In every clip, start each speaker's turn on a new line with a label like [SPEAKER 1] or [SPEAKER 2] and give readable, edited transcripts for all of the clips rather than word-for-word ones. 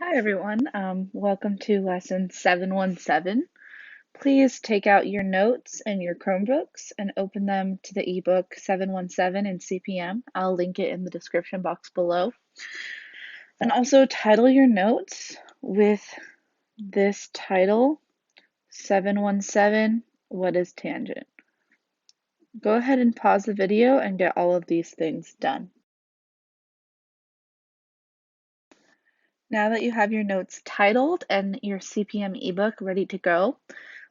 [SPEAKER 1] Hi everyone, welcome to lesson 717. Please take out your notes and your Chromebooks and open them to the ebook 717 in CP/M. I'll link it in the description box below. And also title your notes with this title, 717, What is tangent? Go ahead and pause the video and get all of these things done. Now that you have your notes titled and your CP/M ebook ready to go,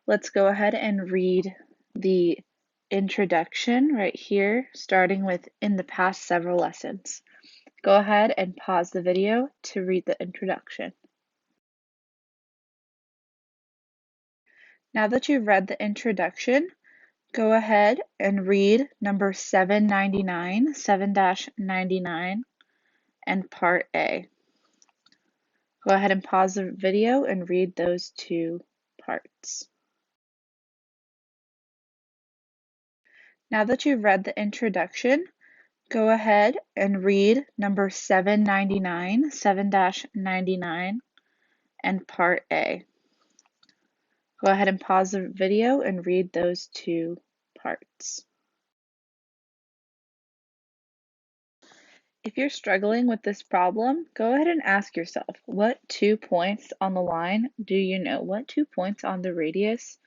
[SPEAKER 1] let's go ahead and read the introduction right here, starting with in the past several lessons. Go ahead and pause the video to read the introduction. Now that you've read the introduction, go ahead and read number 799, 7-99, and part A. Go ahead and pause the video and read those two parts. Now that you've read the introduction, go ahead and read number 799, 7-99, and part A. Go ahead and pause the video and read those two parts. If you're struggling with this problem, go ahead and ask yourself, what 2 points on the line do you know? What 2 points on the radius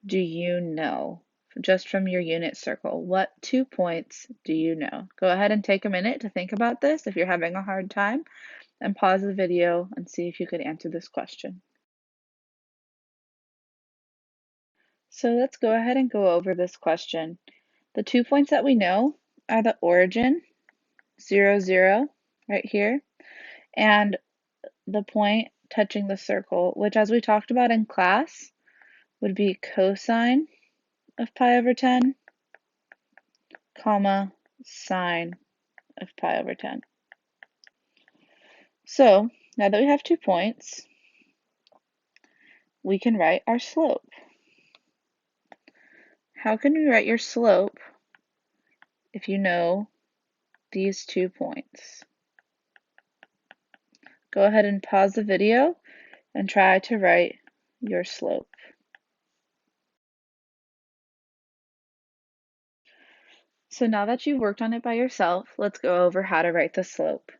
[SPEAKER 1] do you know? Just from your unit circle, what 2 points do you know? Go ahead and take a minute to think about this if you're having a hard time, and pause the video and see if you could answer this question. So let's go ahead and go over this question. The 2 points that we know are the origin, 0, 0, right here, and the point touching the circle, which, as we talked about in class, would be cosine of pi over 10, comma, sine of pi over 10. So now that we have 2 points, we can write our slope. How can we write your slope if you know these 2 points? Go ahead and pause the video and try to write your slope. So now that you've worked on it by yourself, let's go over how to write the slope.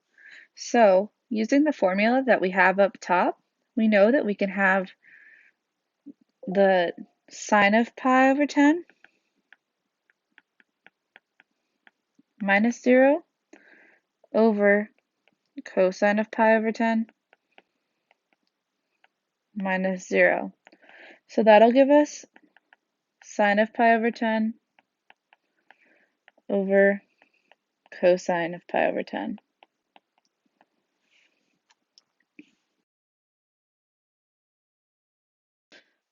[SPEAKER 1] So using the formula that we have up top, we know that we can have the sine of pi over 10 minus 0 over cosine of pi over 10 minus 0. So that'll give us sine of pi over 10 over cosine of pi over 10.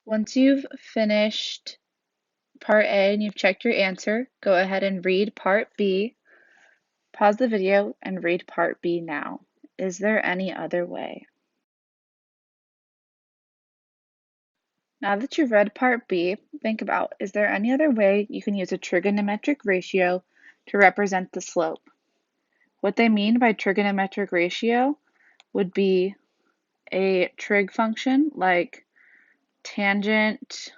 [SPEAKER 1] Once you've finished part A and you've checked your answer, go ahead and read part B. Pause the video and read part B now. Is there any other way? Now that you've read part B, think about, is there any other way you can use a trigonometric ratio to represent the slope? What they mean by trigonometric ratio would be a trig function like tangent,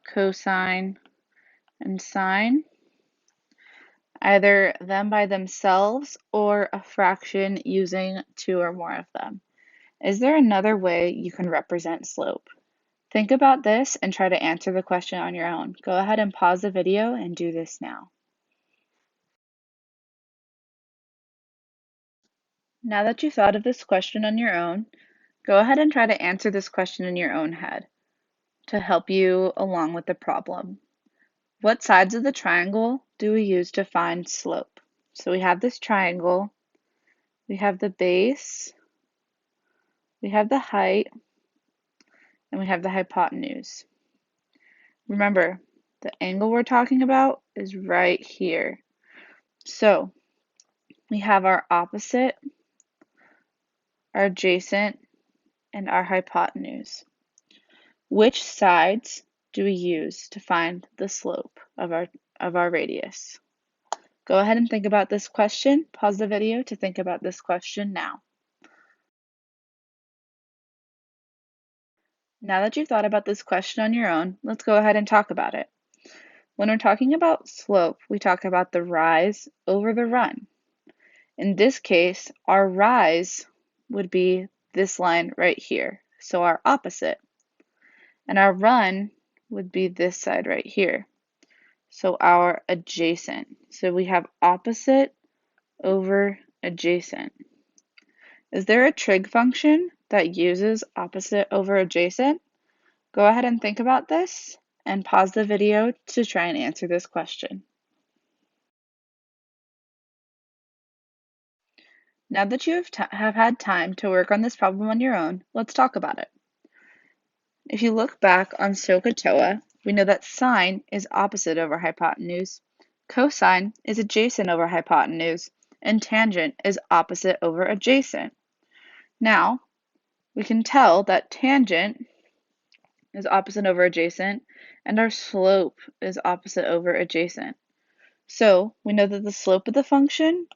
[SPEAKER 1] cosine, and sine, either them by themselves or a fraction using 2 or more of them. Is there another way you can represent slope? Think about this and try to answer the question on your own. Go ahead and pause the video and do this now. Now that you've thought of this question on your own, go ahead and try to answer this question in your own head to help you along with the problem. What sides of the triangle do we use to find slope? So we have this triangle, we have the base, we have the height, and we have the hypotenuse. Remember, the angle we're talking about is right here. So we have our opposite, our adjacent, and our hypotenuse. Which sides do we use to find the slope of our radius? Go ahead and think about this question. Pause the video to think about this question now. Now that you've thought about this question on your own, let's go ahead and talk about it. When we're talking about slope, we talk about the rise over the run. In this case, our rise would be this line right here, so our opposite. And our run would be this side right here, so our adjacent. So we have opposite over adjacent. Is there a trig function that uses opposite over adjacent? Go ahead and think about this and pause the video to try and answer this question. Now that you have had time to work on this problem on your own, let's talk about it. If you look back on SOHCAHTOA, we know that sine is opposite over hypotenuse, cosine is adjacent over hypotenuse, and tangent is opposite over adjacent. Now, we can tell that tangent is opposite over adjacent, and our slope is opposite over adjacent. So we know that the slope of the function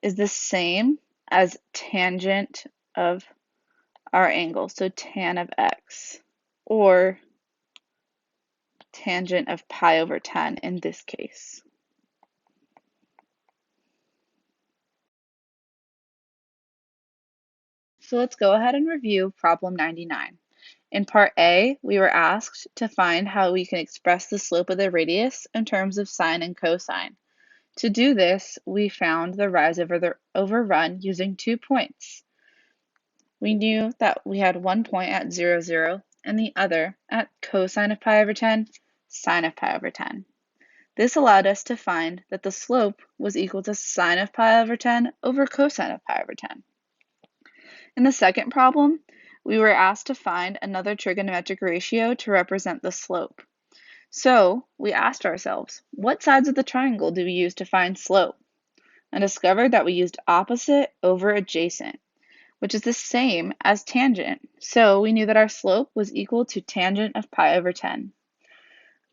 [SPEAKER 1] is the same as tangent of our angle, so tan of x, or tangent of pi over 10 in this case. So let's go ahead and review problem 99. In part A, we were asked to find how we can express the slope of the radius in terms of sine and cosine. To do this, we found the rise over run using 2 points. We knew that we had one point at 0, 0, and the other at cosine of pi over 10, sine of pi over 10. This allowed us to find that the slope was equal to sine of pi over 10 over cosine of pi over 10. In the second problem, we were asked to find another trigonometric ratio to represent the slope. So we asked ourselves, what sides of the triangle do we use to find slope? And discovered that we used opposite over adjacent, which is the same as tangent. So we knew that our slope was equal to tangent of pi over 10.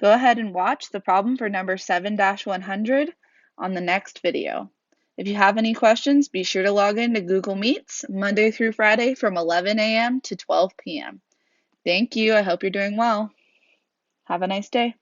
[SPEAKER 1] Go ahead and watch the problem for number 7-100 on the next video. If you have any questions, be sure to log in to Google Meets Monday through Friday from 11 a.m. to 12 p.m. Thank you. I hope you're doing well. Have a nice day.